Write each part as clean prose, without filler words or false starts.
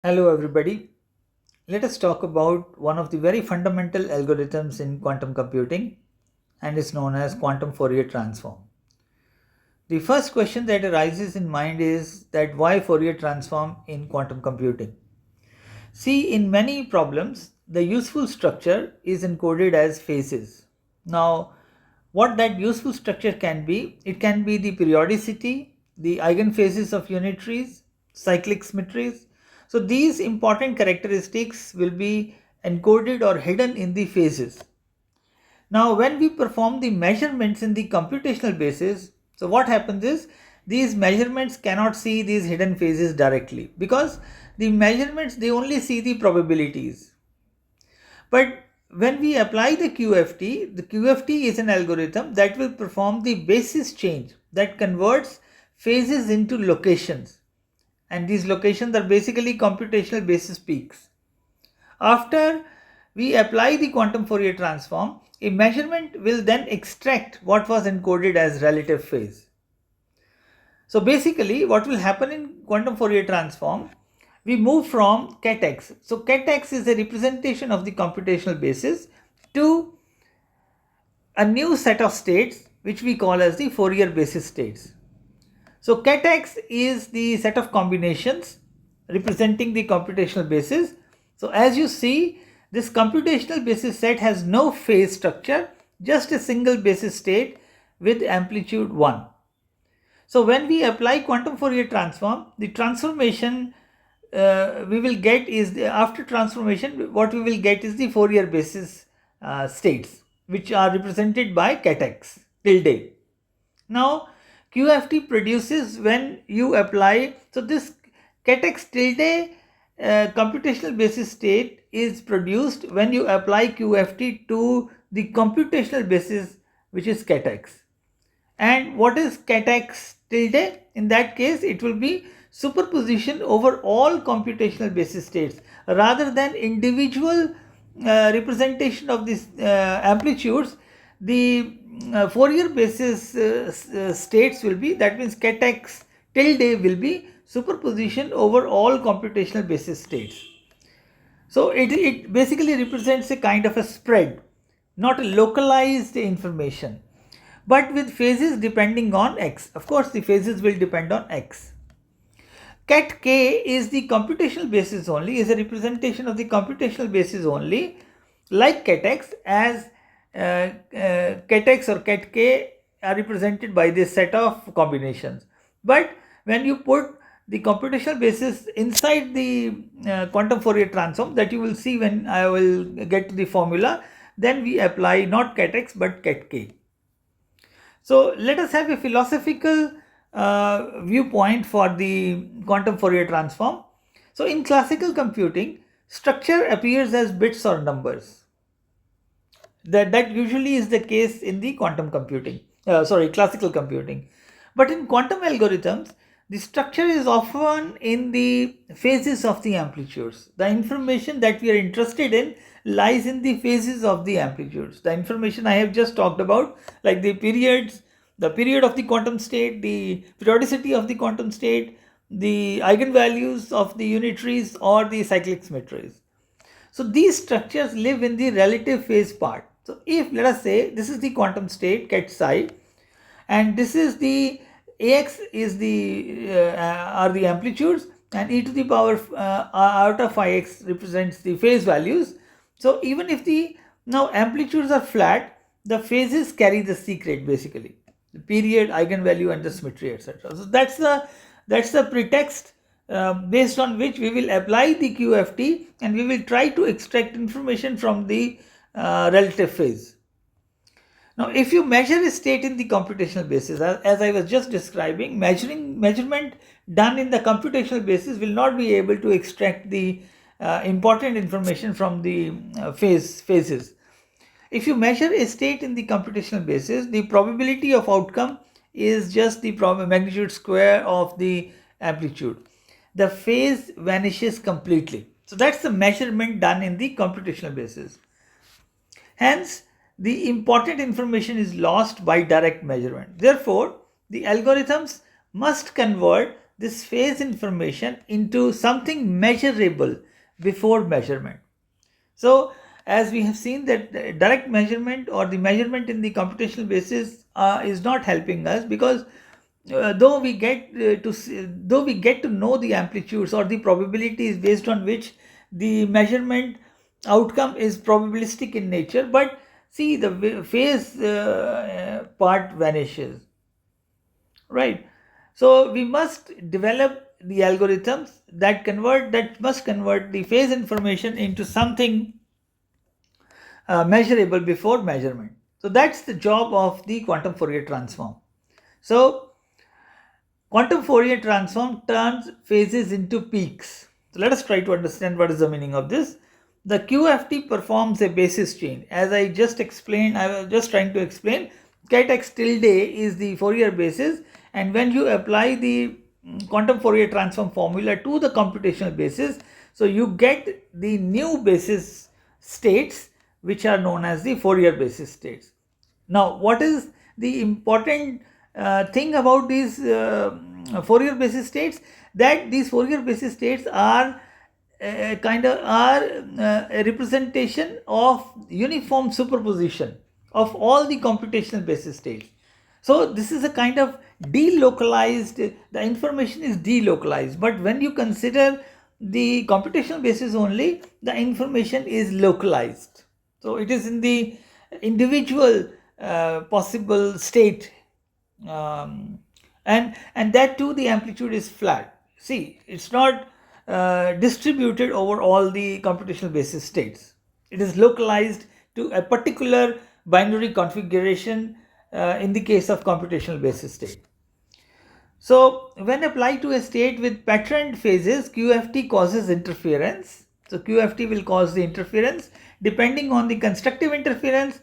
Hello everybody. Let us talk about one of the very fundamental algorithms in quantum computing and is known as quantum Fourier transform. The first question that arises in mind is that why Fourier transform in quantum computing? See, in many problems, the useful structure is encoded as phases. Now, what that useful structure can be, it can be the periodicity, the eigenphases of unitaries, cyclic symmetries. So these important characteristics will be encoded or hidden in the phases. Now, when we perform the measurements in the computational basis, so what happens is these measurements cannot see these hidden phases directly because the measurements they only see the probabilities. But when we apply the QFT is an algorithm that will perform the basis change that converts phases into locations. And these locations are basically computational basis peaks. After we apply the quantum Fourier transform, a measurement will then extract what was encoded as relative phase. So basically what will happen in quantum Fourier transform, we move from ket x. So ket x is a representation of the computational basis to a new set of states which we call as the Fourier basis states. So ket x is the set of combinations representing the computational basis. So as you see, this computational basis set has no phase structure, just a single basis state with amplitude 1. So when we apply quantum Fourier transform, the transformation we will get is after transformation what we will get is the Fourier basis states which are represented by ket x tilde. Now QFT produces when you apply, so this ket x tilde computational basis state is produced when you apply QFT to the computational basis which is ket x. And what is ket x tilde? In that case, it will be superposition over all computational basis states rather than individual representation of these amplitudes. The Fourier basis states will be, that means ket x tilde will be superposition over all computational basis states. So it basically represents a kind of a spread, not a localized information, but with phases depending on x. Of course, the phases will depend on x. Ket k is the computational basis only, is a representation of the computational basis only, like ket x, as ket x or ket k are represented by this set of combinations. But when you put the computational basis inside the quantum Fourier transform, that you will see when I will get to the formula, then we apply not ket x but ket k. So let us have a philosophical viewpoint for the quantum Fourier transform. So in classical computing, structure appears as bits or numbers. That usually is the case in the quantum computing, classical computing. But in quantum algorithms, the structure is often in the phases of the amplitudes. The information that we are interested in lies in the phases of the amplitudes. The information I have just talked about, like the periods, the period of the quantum state, the periodicity of the quantum state, the eigenvalues of the unitaries or the cyclic symmetries. So these structures live in the relative phase part. So if let us say this is the quantum state ket psi, and this is the ax is the are the amplitudes, and e to the power iota phi x represents the phase values. So even if the now amplitudes are flat, the phases carry the secret, basically the period, eigenvalue and the symmetry, etc. So that's the pretext based on which we will apply the QFT and we will try to extract information from the relative phase. Now, if you measure a state in the computational basis, as I was just describing, measurement done in the computational basis will not be able to extract the important information from the phases. If you measure a state in the computational basis, the probability of outcome is just the magnitude square of the amplitude. The phase vanishes completely. So that's the measurement done in the computational basis. Hence, the important information is lost by direct measurement. Therefore, the algorithms must convert this phase information into something measurable before measurement. So as we have seen that direct measurement or the measurement in the computational basis is not helping us, because though we get to know the amplitudes or the probabilities based on which the measurement outcome is probabilistic in nature, but see, the phase part vanishes, right? So we must develop the algorithms that must convert the phase information into something measurable before measurement. So that's the job of the quantum Fourier transform. So quantum Fourier transform turns phases into peaks. So let us try to understand what is the meaning of this. The QFT performs a basis change. As I just explained, I was just trying to explain, ket x tilde is the Fourier basis, and when you apply the quantum Fourier transform formula to the computational basis, so you get the new basis states which are known as the Fourier basis states. Now, what is the important thing about these Fourier basis states? That these Fourier basis states are a representation of uniform superposition of all the computational basis states. So this is a kind of delocalized, the information is delocalized, but when you consider the computational basis only, the information is localized. So it is in the individual possible state, and that too the amplitude is flat. See, it's not distributed over all the computational basis states. It is localized to a particular binary configuration in the case of computational basis state. So when applied to a state with patterned phases, QFT causes interference. So QFT will cause the interference. Depending on the constructive interference,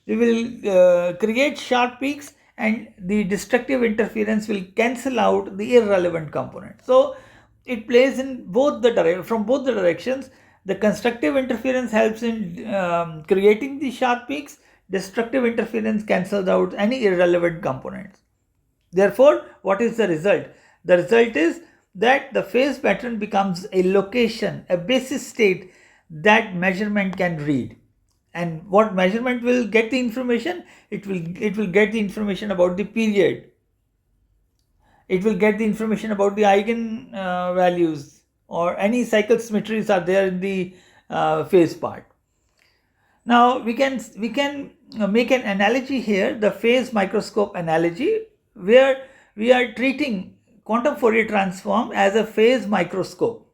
we will create sharp peaks, and the destructive interference will cancel out the irrelevant component. So it plays in both the from both the directions. The constructive interference helps in creating the sharp peaks. Destructive interference cancels out any irrelevant components. Therefore, what is the result? The result is that the phase pattern becomes a location, a basis state that measurement can read. And what measurement will get the information? It will get the information about the period. It will get the information about the eigen values, or any cycle symmetries are there in the phase part. Now we can make an analogy here, the phase microscope analogy, where we are treating quantum Fourier transform as a phase microscope,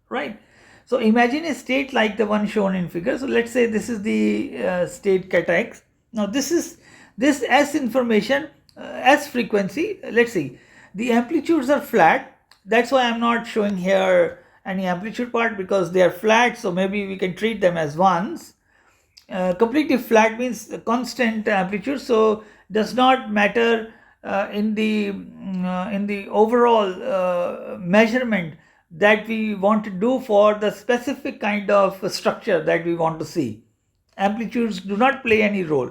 right? So imagine a state like the one shown in figure. So let's say this is the state ket x. Now this S information, S frequency, let's see, the amplitudes are flat. That's why I'm not showing here any amplitude part, because they are flat, so maybe we can treat them as ones. Completely flat means constant amplitude, so does not matter in the overall measurement that we want to do for the specific kind of structure that we want to see. Amplitudes do not play any role.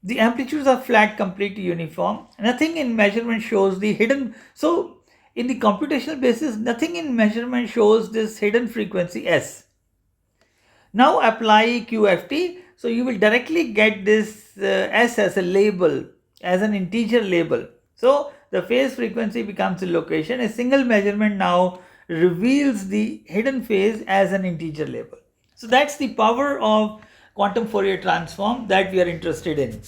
The amplitudes are flat, completely uniform. Nothing in measurement shows the hidden. So in the computational basis, nothing in measurement shows this hidden frequency S. Now apply QFT, so you will directly get this S as a label, as an integer label. So the phase frequency becomes a location. A single measurement now reveals the hidden phase as an integer label. So that's the power of quantum Fourier transform that we are interested in.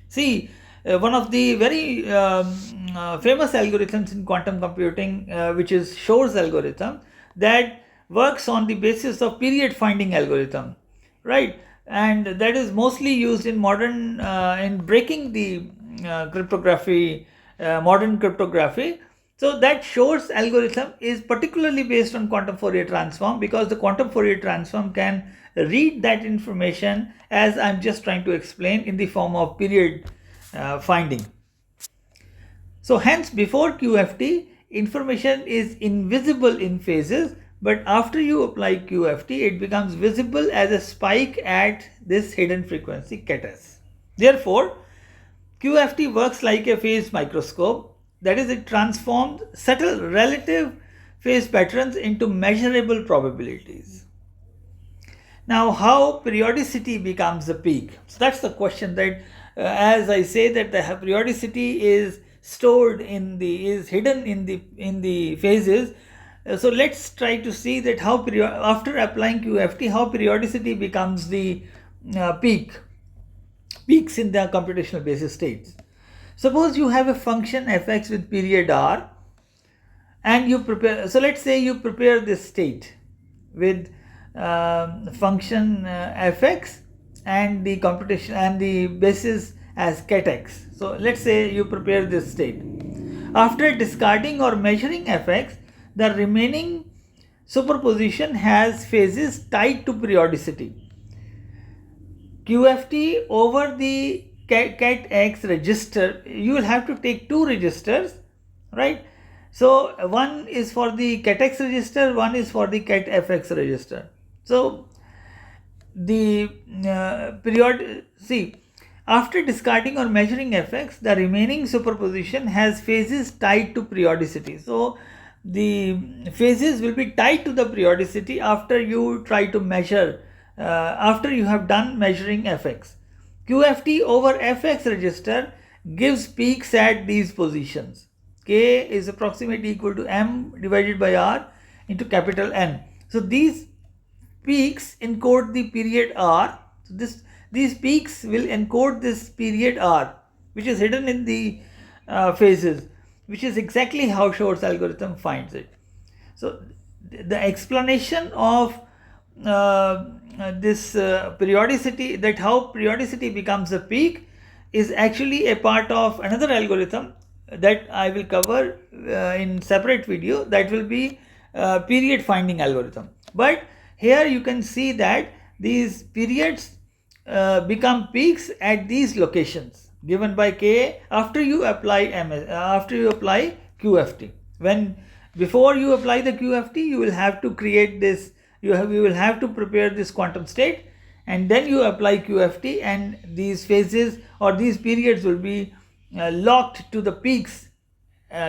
See, one of the very famous algorithms in quantum computing, which is Shor's algorithm, that works on the basis of period finding algorithm, right? And that is mostly used in modern in breaking the cryptography, modern cryptography. So that Shor's algorithm is particularly based on quantum Fourier transform, because the quantum Fourier transform can read that information, as I'm just trying to explain, in the form of period finding. So hence, before QFT, information is invisible in phases, but after you apply QFT, it becomes visible as a spike at this hidden frequency ket s. Therefore, QFT works like a phase microscope, That is, it transforms subtle relative phase patterns into measurable probabilities. Now, how periodicity becomes a peak? So that's the question that, as I say, that the periodicity is stored in the, is hidden in the phases. So let's try to see that how after applying QFT, how periodicity becomes the peaks in the computational basis states. Suppose you have a function fx with period r, and you prepare, so let's say you prepare this state with function fx and the computation and the basis as cat x. So let's say you prepare this state. After discarding or measuring fx, the remaining superposition has phases tied to periodicity. QFT over the cat x register, you will have to take two registers, right? So one is for the cat x register, one is for the cat fx register. So the after discarding or measuring fx, the remaining superposition has phases tied to periodicity. So the phases will be tied to the periodicity after you try to measure, after you have done measuring fx. QFT over fx register gives peaks at these positions. K is approximately equal to m divided by r into capital N. So these peaks encode the period r. So these peaks will encode this period r, which is hidden in the phases, which is exactly how Shor's algorithm finds it. So the explanation of this periodicity, that how periodicity becomes a peak, is actually a part of another algorithm that I will cover in separate video, that will be period finding algorithm. But here you can see that these periods become peaks at these locations given by K after you apply QFT. When before you apply the QFT, you will have to create this, you will have to prepare this quantum state, and then you apply QFT, and these phases or these periods will be locked to the peaks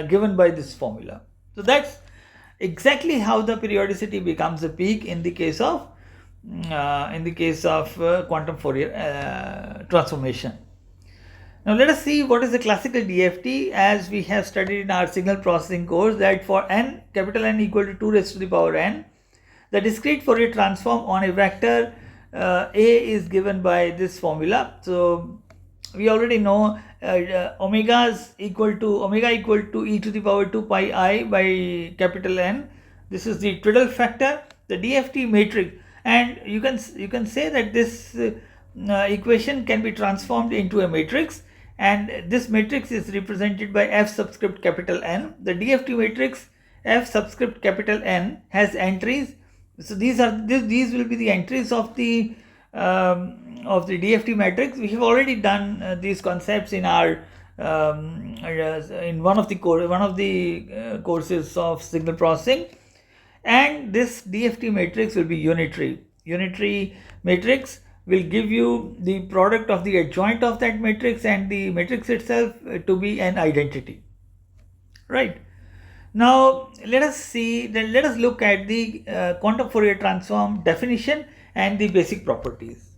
given by this formula. So that's exactly how the periodicity becomes a peak in the case of quantum Fourier transformation. Now let us see what is the classical DFT, as we have studied in our signal processing course, that for n, capital N equal to 2 raised to the power n, the discrete Fourier transform on a vector A is given by this formula. So we already know omega equal to e to the power 2 pi I by capital N. This is the Twiddle factor, the DFT matrix, and you can say that this equation can be transformed into a matrix, and this matrix is represented by F subscript capital N. The DFT matrix F subscript capital N has entries. So these will be the entries of the DFT matrix. We have already done these concepts in our in one of the courses of signal processing, and this DFT matrix will be unitary. Unitary matrix will give you the product of the adjoint of that matrix and the matrix itself to be an identity, right? Now let us look at the quantum Fourier transform definition and the basic properties.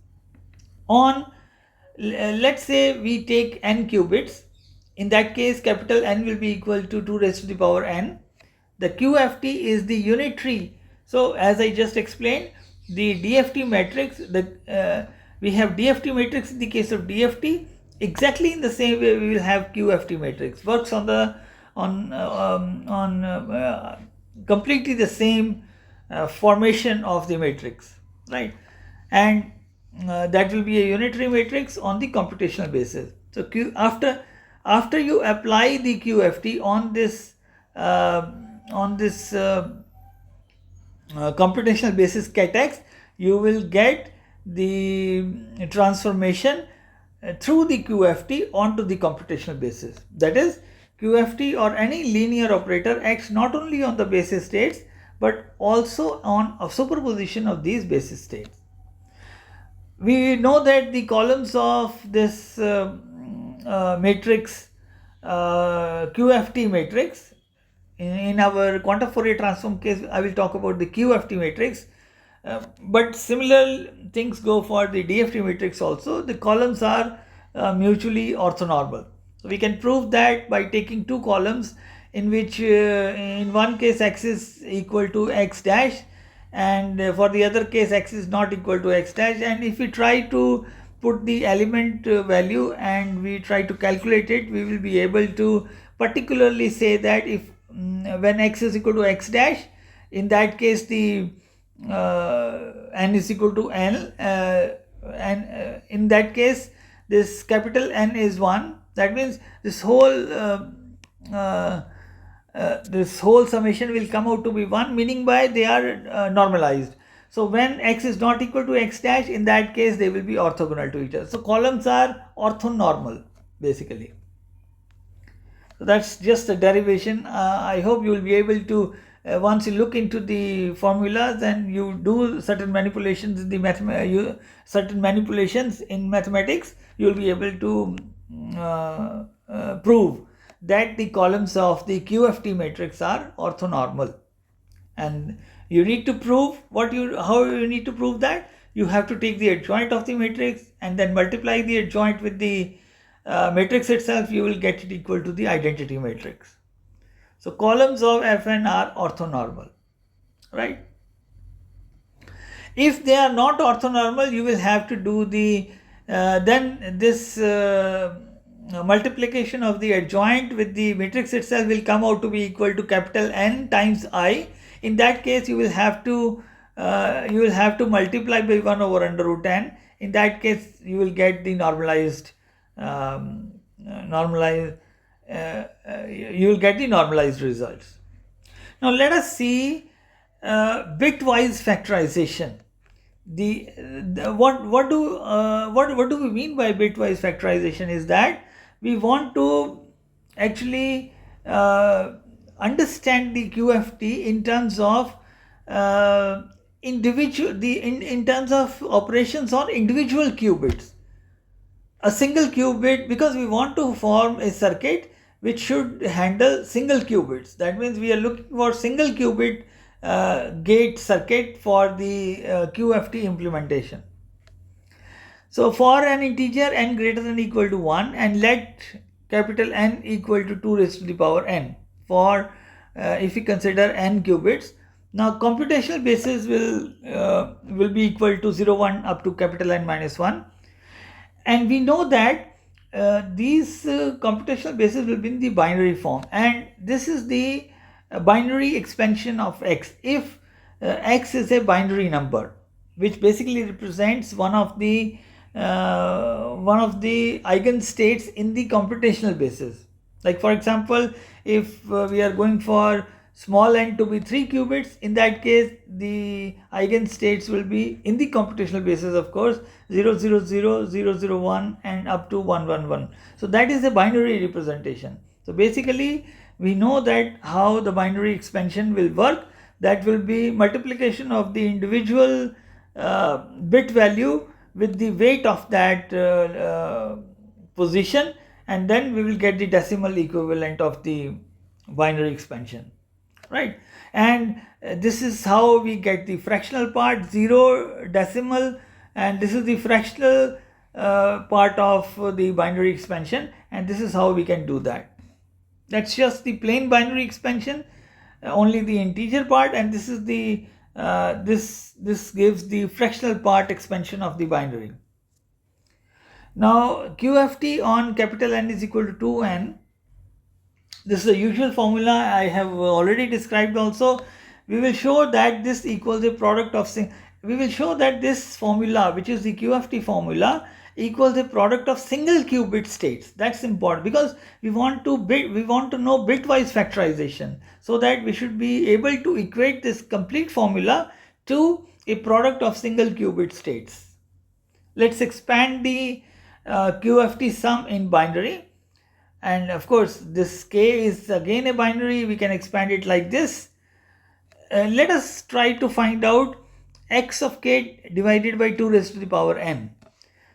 Let's say we take n qubits. In that case, capital N will be equal to 2 raised to the power n. The QFT is the unitary. So as I just explained, the DFT matrix, we have DFT matrix in the case of DFT. Exactly in the same way we will have QFT matrix. Works on completely the same formation of the matrix, right? And that will be a unitary matrix on the computational basis. So after you apply the QFT on this computational basis cat x, you will get the transformation through the QFT onto the computational basis. That is, QFT or any linear operator acts not only on the basis states but also on a superposition of these basis states. We know that the columns of this matrix QFT matrix. In our quantum Fourier transform case, I will talk about the QFT matrix. But similar things go for the DFT matrix also. The columns are mutually orthonormal. So we can prove that by taking two columns in which in one case x is equal to x dash, and for the other case x is not equal to x dash, and if we try to put the element value and we try to calculate it, we will be able to particularly say that if when x is equal to x dash, in that case the n is equal to n, and in that case this capital N is 1. That means this whole summation will come out to be 1, meaning by they are normalized. So when x is not equal to x dash, in that case they will be orthogonal to each other. So columns are orthonormal basically. So that's just a derivation. I hope you will be able to, once you look into the formulas and you do certain manipulations in the certain manipulations in mathematics, you will be able to prove that the columns of the QFT matrix are orthonormal. And you need to prove how you need to prove that. You have to take the adjoint of the matrix and then multiply the adjoint with the matrix itself. You will get it equal to the identity matrix. So columns of Fn are orthonormal, right? If they are not orthonormal, you will have to do the then this multiplication of the adjoint with the matrix itself will come out to be equal to capital N times I. In that case, you will have to multiply by 1 over under root n. In that case, you will get the normalized results. Now let us see bitwise factorization. What do we mean by bitwise factorization is that we want to actually understand the QFT in terms of in terms of operations on individual qubits. A single qubit, because we want to form a circuit which should handle single qubits. That means we are looking for single qubit gate circuit for the QFT implementation. So for an integer n greater than or equal to 1 and let capital N equal to 2 raised to the power n for if we consider n qubits. Now computational basis will be equal to 0, 1 up to capital N minus 1. And we know that these computational bases will be in the binary form, and this is the binary expansion of x. If x is a binary number, which basically represents one of the eigenstates in the computational basis. Like for example, if we are going for small n to be 3 qubits, in that case the eigenstates will be in the computational basis, of course, 0, 0, 0, 0, 0, 1 and up to 1, 1, 1. So that is a binary representation. So basically we know that how the binary expansion will work. That will be multiplication of the individual bit value with the weight of that position, and then we will get the decimal equivalent of the binary expansion, right? And this is how we get the fractional part, 0, decimal, and this is the fractional part of the binary expansion, and this is how we can do that. That's just the plain binary expansion, only the integer part, and this is the this gives the fractional part expansion of the binary. Now QFT on capital N is equal to 2n. This is the usual formula I have already described also. We will show that this equals a product of, we will show that this formula, which is the QFT formula, equals a product of single qubit states. That's important because we want to know bitwise factorization, so that we should be able to equate this complete formula to a product of single qubit states. Let's expand the QFT sum in binary. And of course, this k is again a binary. We can expand it like this. Let us try to find out x of k divided by 2 raised to the power n.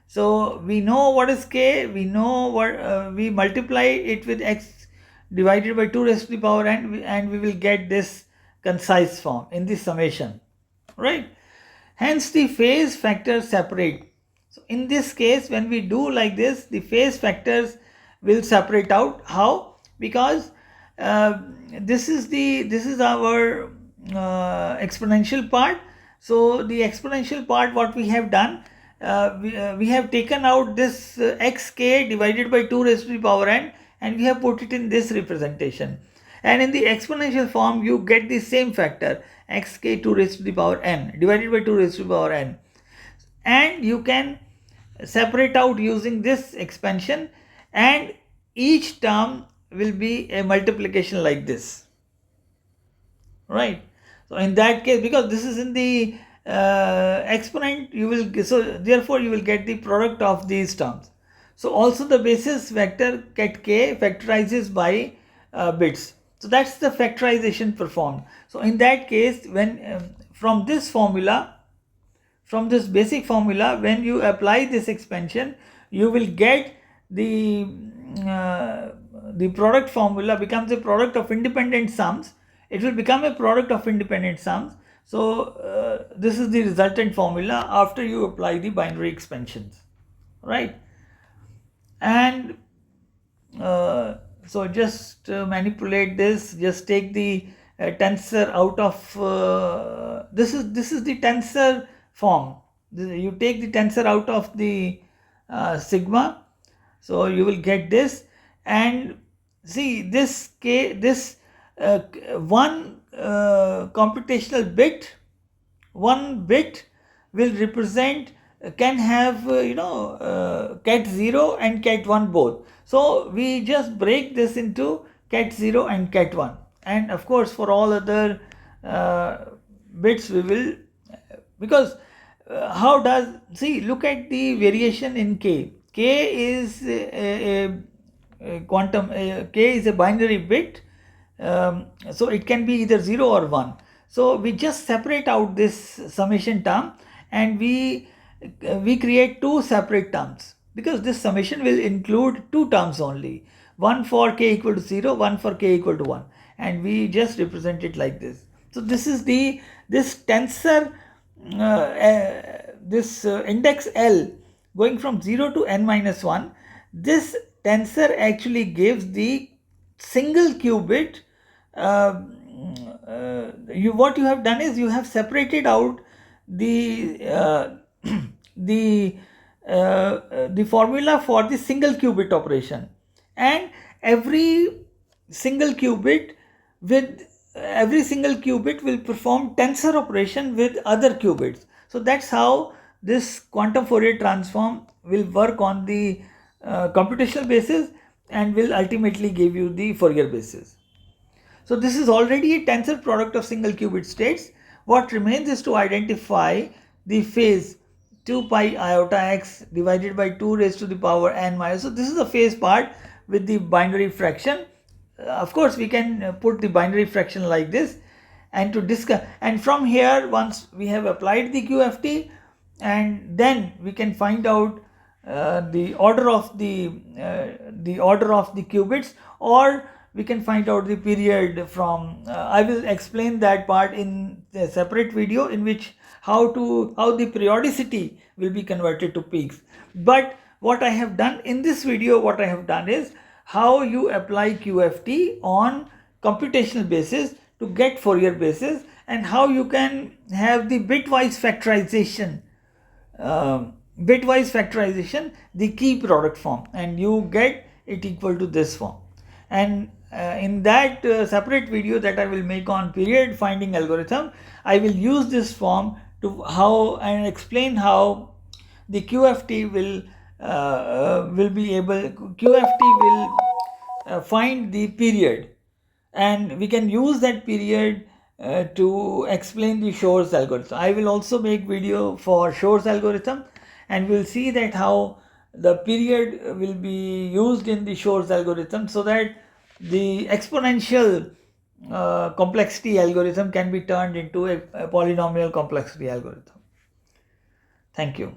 So we know what is k, we know what, we multiply it with x divided by 2 raised to the power n, and we will get this concise form in the summation, right? Hence the phase factors separate. So in this case, when we do like this, the phase factors will separate out. How? Because this is our exponential part. So the exponential part, what we have done, we have taken out this xk divided by 2 raised to the power n, and we have put it in this representation. And in the exponential form, you get the same factor, xk 2 raised to the power n divided by 2 raised to the power n. And you can separate out using this expansion, and each term will be a multiplication like this, right? So in that case, because this is in the exponent, you will, so therefore you will get the product of these terms. So also the basis vector ket k factorizes by bits. So that's the factorization performed. So in that case, when from this formula, from this basic formula, when you apply this expansion, you will get the product formula becomes a product of independent sums. It will become a product of independent sums. So this is the resultant formula after you apply the binary expansions, right? And so just manipulate this. Just take the tensor out of this is the tensor form. You take the tensor out of the sigma, so you will get this. And see this k, this one computational bit, one bit will represent, can have ket 0 and ket 1 both. So we just break this into ket 0 and ket 1, and of course for all other bits we will, because how does, see, look at the variation in k. K is a quantum, k is a binary bit, so it can be either 0 or 1. So we just separate out this summation term, and we create two separate terms, because this summation will include two terms only, one for k equal to 0, one for k equal to 1, and we just represent it like this. So this is this tensor, this index L going from 0 to n minus 1, this tensor actually gives the single qubit. What you have done is you have separated out the the formula for the single qubit operation, and every single qubit will perform tensor operation with other qubits. So that's how this quantum Fourier transform will work on the computational basis and will ultimately give you the Fourier basis. So this is already a tensor product of single qubit states. What remains is to identify the phase 2 pi iota x divided by 2 raised to the power n minus. So this is the phase part with the binary fraction. Of course, we can put the binary fraction like this, and to discuss. And from here, once we have applied the QFT, and then we can find out the order of the qubits, or we can find out the period from. I will explain that part in a separate video, in which how the periodicity will be converted to peaks. But what I have done in this video, what I have done is how you apply QFT on computational basis to get Fourier basis, and how you can have the bitwise factorization, the key product form, and you get it equal to this form. And in that separate video that I will make on period finding algorithm, I will use this form to explain how the QFT will find the period, and we can use that period to explain the Shor's algorithm. I will also make video for Shor's algorithm, and we'll see that how the period will be used in the Shor's algorithm, so that the exponential complexity algorithm can be turned into a polynomial complexity algorithm. Thank you.